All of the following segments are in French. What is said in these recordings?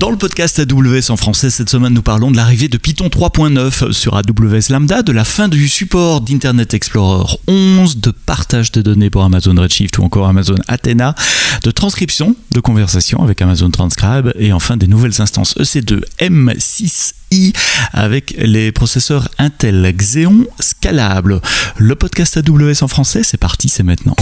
Dans le podcast AWS en français, cette semaine, nous parlons de l'arrivée de Python 3.9 sur AWS Lambda, de la fin du support d'Internet Explorer 11, de partage de données pour Amazon Redshift ou encore Amazon Athena, de transcription de conversations avec Amazon Transcribe et enfin des nouvelles instances EC2 M6i avec les processeurs Intel Xeon scalables. Le podcast AWS en français, c'est parti, c'est maintenant.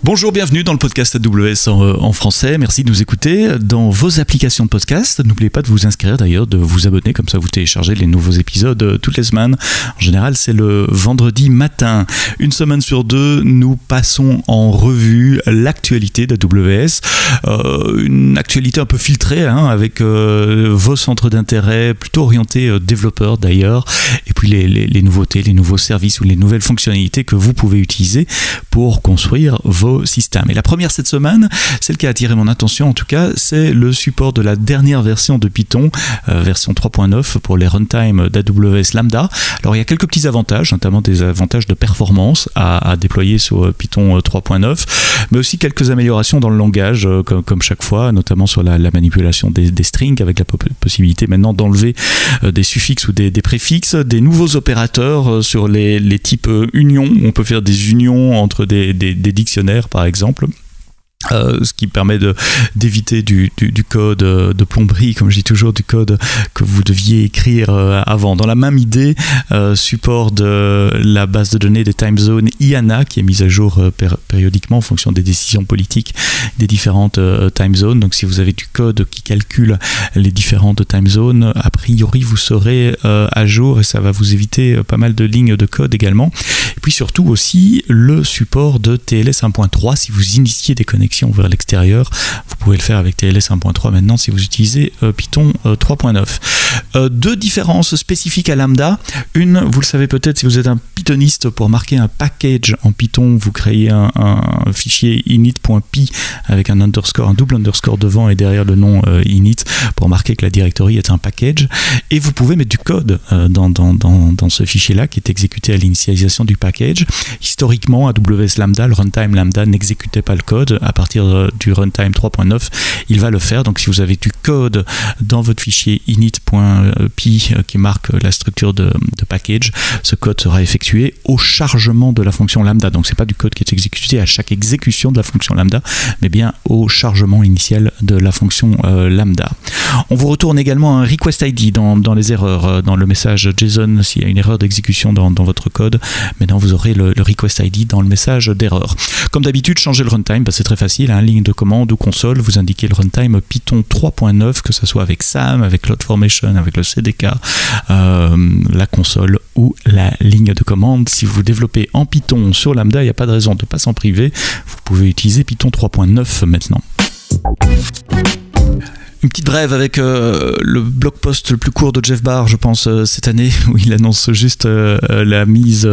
Bonjour, bienvenue dans le podcast AWS en français. Merci de nous écouter dans vos applications de podcast. N'oubliez pas de vous inscrire d'ailleurs, de vous abonner, comme ça vous téléchargez les nouveaux épisodes toutes les semaines. En général, c'est le vendredi matin. Une semaine sur deux, nous passons en revue l'actualité d'AWS. Une actualité un peu filtrée, avec vos centres d'intérêt, plutôt orientés développeurs d'ailleurs. Et puis les nouveautés, les nouveaux services ou les nouvelles fonctionnalités que vous pouvez utiliser pour construire vos systèmes. Et la première cette semaine, celle qui a attiré mon attention en tout cas, c'est le support de la dernière version de Python, version 3.9 pour les runtime d'AWS Lambda. Alors il y a quelques petits avantages, notamment des avantages de performance à déployer sur Python 3.9, mais aussi quelques améliorations dans le langage, comme chaque fois, notamment sur la manipulation des strings, avec la possibilité maintenant d'enlever des suffixes ou des préfixes, des nouveaux opérateurs sur les types unions. On peut faire des unions entre des dictionnaires par exemple. Ce qui permet d'éviter du code de plomberie, comme je dis toujours, du code que vous deviez écrire avant. Dans la même idée, support de la base de données des time zones IANA qui est mise à jour périodiquement en fonction des décisions politiques des différentes time zones. Donc si vous avez du code qui calcule les différentes time zones, a priori vous serez à jour et ça va vous éviter pas mal de lignes de code également. Et puis surtout aussi le support de TLS 1.3 si vous initiez des connexions vers l'extérieur. Vous pouvez le faire avec TLS 1.3 maintenant si vous utilisez Python 3.9. Deux différences spécifiques à Lambda. Une, vous le savez peut-être si vous êtes un pythoniste, pour marquer un package en Python, vous créez un fichier init.py avec un double underscore devant et derrière le nom init pour marquer que la directory est un package. Et vous pouvez mettre du code dans ce fichier-là qui est exécuté à l'initialisation du package. Historiquement, AWS Lambda, le runtime Lambda n'exécutait pas le code. À partir du runtime 3.9, il va le faire. Donc si vous avez du code dans votre fichier init.py qui marque la structure de package, ce code sera effectué au chargement de la fonction lambda. Donc c'est pas du code qui est exécuté à chaque exécution de la fonction lambda, mais bien au chargement initial de la fonction lambda. On vous retourne également un request ID dans les erreurs, dans le message JSON s'il y a une erreur d'exécution dans votre code. Maintenant vous aurez le request ID dans le message d'erreur. Comme d'habitude, changer le runtime, c'est très facile, ligne de commande ou console, vous indiquez le runtime Python 3.9, que ce soit avec SAM, avec CloudFormation, avec le CDK, la console ou la ligne de commande. Si vous développez en Python sur Lambda, il n'y a pas de raison de ne pas s'en priver. Vous pouvez utiliser Python 3.9 maintenant. Une petite brève avec le blog post le plus court de Jeff Barr, je pense, cette année, où il annonce juste la mise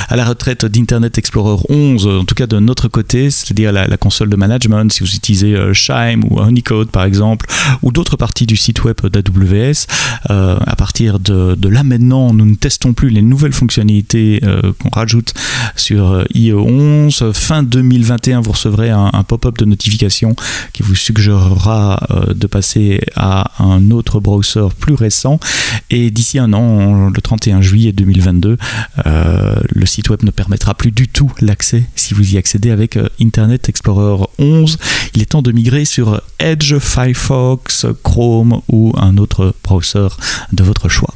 à la retraite d'Internet Explorer 11, en tout cas de notre côté, c'est-à-dire la console de management, si vous utilisez Chime ou Honeycode par exemple, ou d'autres parties du site web d'AWS. À partir de là maintenant, nous ne testons plus les nouvelles fonctionnalités qu'on rajoute sur IE 11. Fin 2021, vous recevrez un pop-up de notification qui vous suggérera de passer à un autre browser plus récent, et d'ici un an, le 31 juillet 2022, le site web ne permettra plus du tout l'accès si vous y accédez avec Internet Explorer 11. Il est temps de migrer sur Edge, Firefox, Chrome ou un autre browser de votre choix.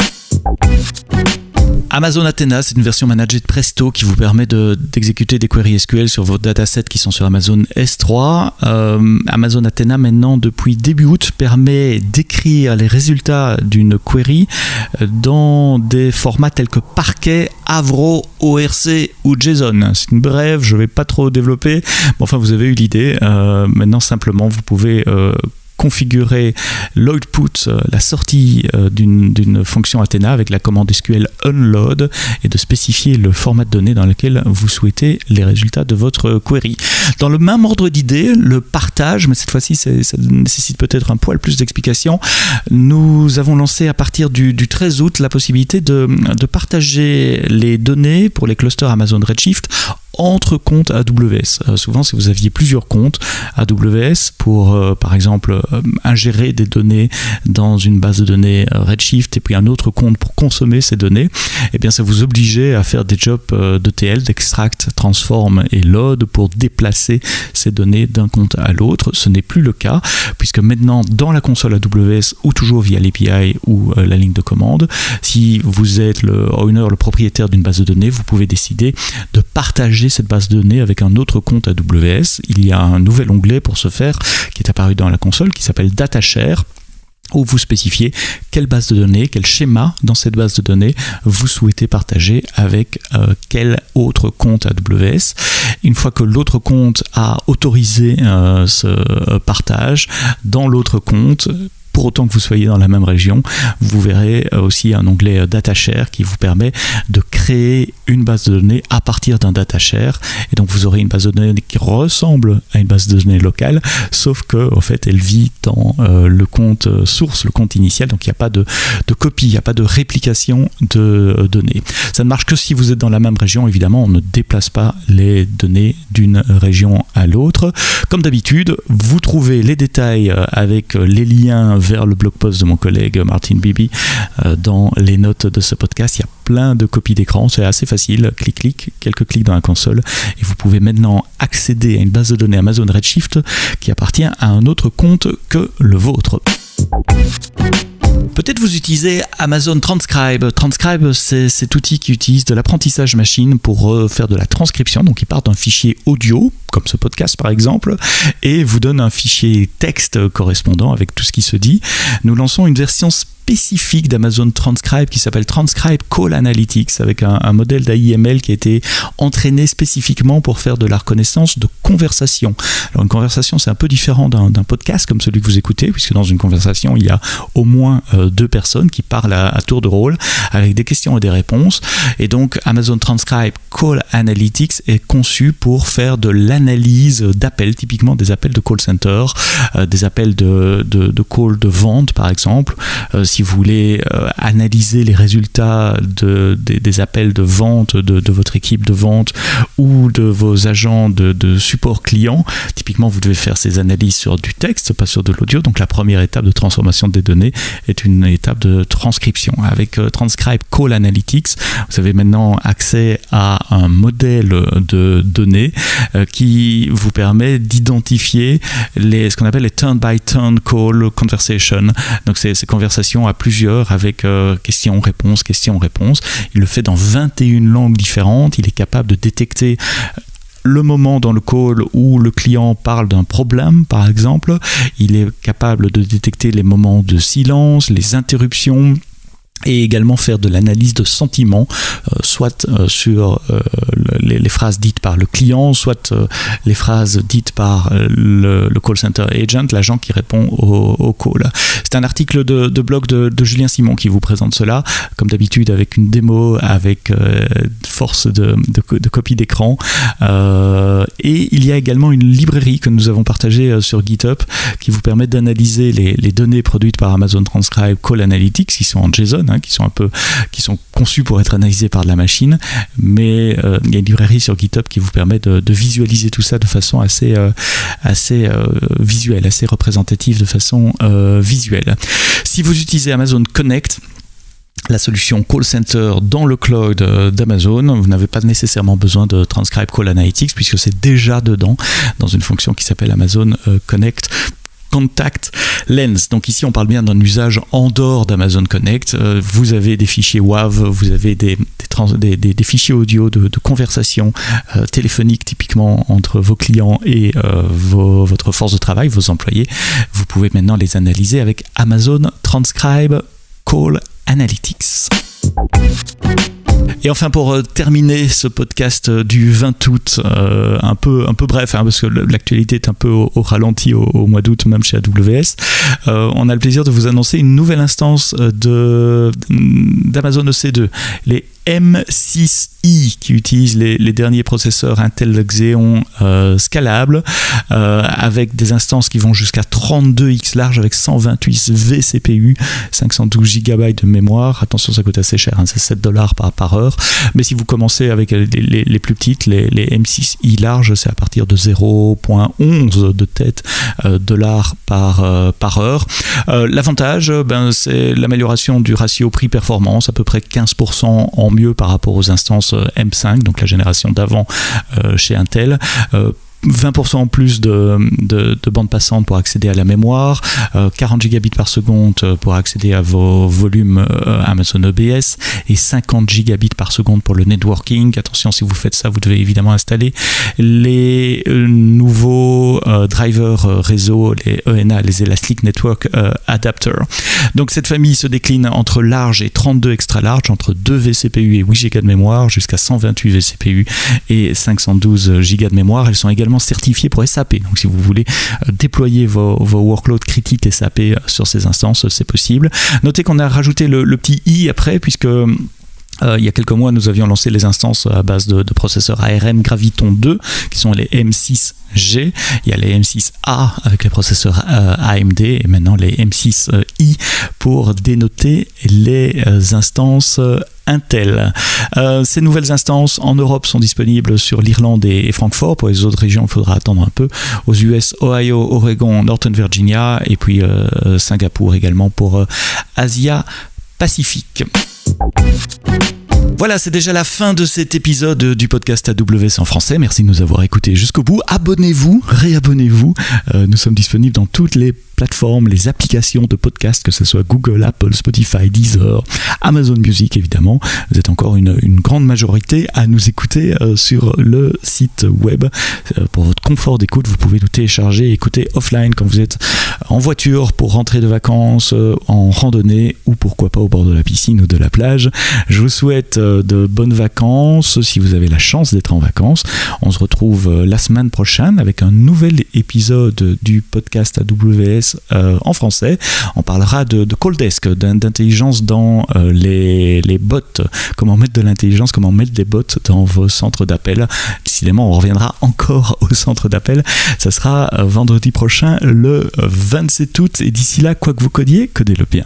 Amazon Athena, c'est une version managée de Presto qui vous permet d'exécuter des queries SQL sur vos datasets qui sont sur Amazon S3. Amazon Athena, maintenant, depuis début août, permet d'écrire les résultats d'une query dans des formats tels que Parquet, Avro, ORC ou JSON. C'est une brève, je ne vais pas trop développer, mais enfin, vous avez eu l'idée. Maintenant, simplement, vous pouvez configurer l'output, la sortie d'une fonction Athena avec la commande SQL unload et de spécifier le format de données dans lequel vous souhaitez les résultats de votre query. Dans le même ordre d'idée, le partage, mais cette fois-ci ça nécessite peut-être un poil plus d'explications, nous avons lancé à partir du 13 août la possibilité de partager les données pour les clusters Amazon Redshift entre comptes AWS. Souvent, si vous aviez plusieurs comptes AWS pour, par exemple, ingérer des données dans une base de données Redshift et puis un autre compte pour consommer ces données, eh bien, ça vous obligeait à faire des jobs d'ETL, d'extract, transform et load pour déplacer ces données d'un compte à l'autre. Ce n'est plus le cas, puisque maintenant, dans la console AWS ou toujours via l'API ou la ligne de commande, si vous êtes le owner, le propriétaire d'une base de données, vous pouvez décider de partager cette base de données avec un autre compte AWS. Il y a un nouvel onglet pour ce faire qui est apparu dans la console qui s'appelle DataShare, où vous spécifiez quelle base de données, quel schéma dans cette base de données vous souhaitez partager avec quel autre compte AWS. Une fois que l'autre compte a autorisé ce partage, dans l'autre compte, pour autant que vous soyez dans la même région, vous verrez aussi un onglet DataShare qui vous permet de créer une base de données à partir d'un DataShare. Et donc vous aurez une base de données qui ressemble à une base de données locale, sauf que en fait elle vit dans le compte source, le compte initial. Donc il n'y a pas de copie, il n'y a pas de réplication de données. Ça ne marche que si vous êtes dans la même région. Évidemment, on ne déplace pas les données d'une région à l'autre. Comme d'habitude, vous trouvez les détails avec les liens vers le blog post de mon collègue Martin Bibi dans les notes de ce podcast. Il y a plein de copies d'écran, c'est assez facile, clic, quelques clics dans la console et vous pouvez maintenant accéder à une base de données Amazon Redshift qui appartient à un autre compte que le vôtre. Peut-être vous utilisez Amazon Transcribe. Transcribe, c'est cet outil qui utilise de l'apprentissage machine pour faire de la transcription. Donc, il part d'un fichier audio, comme ce podcast par exemple, et vous donne un fichier texte correspondant avec tout ce qui se dit. Nous lançons une version spécifique d'Amazon Transcribe qui s'appelle Transcribe Call Analytics avec un modèle d'AIML qui a été entraîné spécifiquement pour faire de la reconnaissance de conversation. Alors une conversation c'est un peu différent d'un podcast comme celui que vous écoutez puisque dans une conversation il y a au moins deux personnes qui parlent à tour de rôle avec des questions et des réponses et donc Amazon Transcribe Call Analytics est conçu pour faire de l'analyse d'appels, typiquement des appels de call center, des appels de call de vente par exemple. Si vous voulez analyser les résultats des appels de vente de votre équipe de vente ou de vos agents de support client, typiquement vous devez faire ces analyses sur du texte, pas sur de l'audio. Donc la première étape de transformation des données est une étape de transcription. Avec Transcribe Call Analytics, vous avez maintenant accès à un modèle de données qui vous permet d'identifier ce qu'on appelle les turn-by-turn call conversation. Donc c'est ces conversations à plusieurs avec questions-réponses, questions-réponses. Il le fait dans 21 langues différentes. Il est capable de détecter le moment dans le call où le client parle d'un problème, par exemple. Il est capable de détecter les moments de silence, les interruptions, et également faire de l'analyse de sentiments, soit sur les phrases dites par le client, soit les phrases dites par le call center agent, l'agent qui répond au call. C'est un article de blog de Julien Simon qui vous présente cela, comme d'habitude avec une démo, avec force de copie d'écran. Et il y a également une librairie que nous avons partagée sur GitHub qui vous permet d'analyser les données produites par Amazon Transcribe Call Analytics qui sont en JSON, qui sont conçus pour être analysés par de la machine, mais il y a une librairie sur GitHub qui vous permet de visualiser tout ça de façon assez visuelle, assez représentative de façon visuelle. Si vous utilisez Amazon Connect, la solution Call Center dans le cloud d'Amazon, vous n'avez pas nécessairement besoin de Transcribe Call Analytics puisque c'est déjà dedans dans une fonction qui s'appelle Amazon Connect Contact Lens. Donc ici on parle bien d'un usage en dehors d'Amazon Connect. Vous avez des fichiers WAV, vous avez des fichiers audio de conversation téléphonique typiquement entre vos clients et votre force de travail, vos employés. Vous pouvez maintenant les analyser avec Amazon Transcribe Call Analytics. Et enfin, pour terminer ce podcast du 20 août, un peu bref, hein, parce que l'actualité est un peu au ralenti au mois d'août, même chez AWS, on a le plaisir de vous annoncer une nouvelle instance d'Amazon EC2, les M6i, qui utilisent les derniers processeurs Intel Xeon scalables, avec des instances qui vont jusqu'à 32x large, avec 128 vCPU, 512 GB de mémoire. Attention, ça coûte assez cher, hein, c'est $7 par heure. Mais si vous commencez avec les plus petites, les M6i larges, c'est à partir de 0,11 de tête dollars par heure. L'avantage, c'est l'amélioration du ratio prix-performance, à peu près 15% en mieux par rapport aux instances M5, donc la génération d'avant chez Intel. 20% en plus de bande passante pour accéder à la mémoire, 40 gigabits par seconde pour accéder à vos volumes Amazon EBS et 50 gigabits par seconde pour le networking. Attention, si vous faites ça, vous devez évidemment installer les nouveaux drivers réseau, les ENA, les Elastic Network Adapter. Donc cette famille se décline entre large et 32 extra large, entre 2 vCPU et 8 Go de mémoire, jusqu'à 128 vCPU et 512 Go de mémoire. Elles sont également certifiés pour SAP. Donc si vous voulez déployer vos workloads critiques SAP sur ces instances, c'est possible. Notez qu'on a rajouté le petit i après, puisque il y a quelques mois, nous avions lancé les instances à base de processeurs ARM Graviton 2, qui sont les M6G. Il y a les M6A avec les processeurs AMD, et maintenant les M6i pour dénoter les instances Intel. Ces nouvelles instances en Europe sont disponibles sur l'Irlande et Francfort. Pour les autres régions, il faudra attendre un peu. Aux US, Ohio, Oregon, Northern Virginia, et puis Singapour également pour Asia Pacifique. Voilà, c'est déjà la fin de cet épisode du podcast AWS en français. Merci de nous avoir écoutés jusqu'au bout. Abonnez-vous, réabonnez-vous. Nous sommes disponibles dans toutes les plateformes, les applications de podcast, que ce soit Google, Apple, Spotify, Deezer, Amazon Music évidemment. Vous êtes encore une grande majorité à nous écouter sur le site web. Pour votre confort d'écoute, vous pouvez nous télécharger et écouter offline quand vous êtes en voiture pour rentrer de vacances, en randonnée ou pourquoi pas au bord de la piscine ou de la plage. Je vous souhaite de bonnes vacances si vous avez la chance d'être en vacances. On se retrouve la semaine prochaine avec un nouvel épisode du podcast AWS en français. On parlera de Coaldesk, d'intelligence dans les bots, comment mettre de l'intelligence, comment mettre des bots dans vos centres d'appel. Décidément, on reviendra encore au centre d'appel. Ça sera vendredi prochain, le 27 août, et d'ici là, quoi que vous codiez, codez-le bien.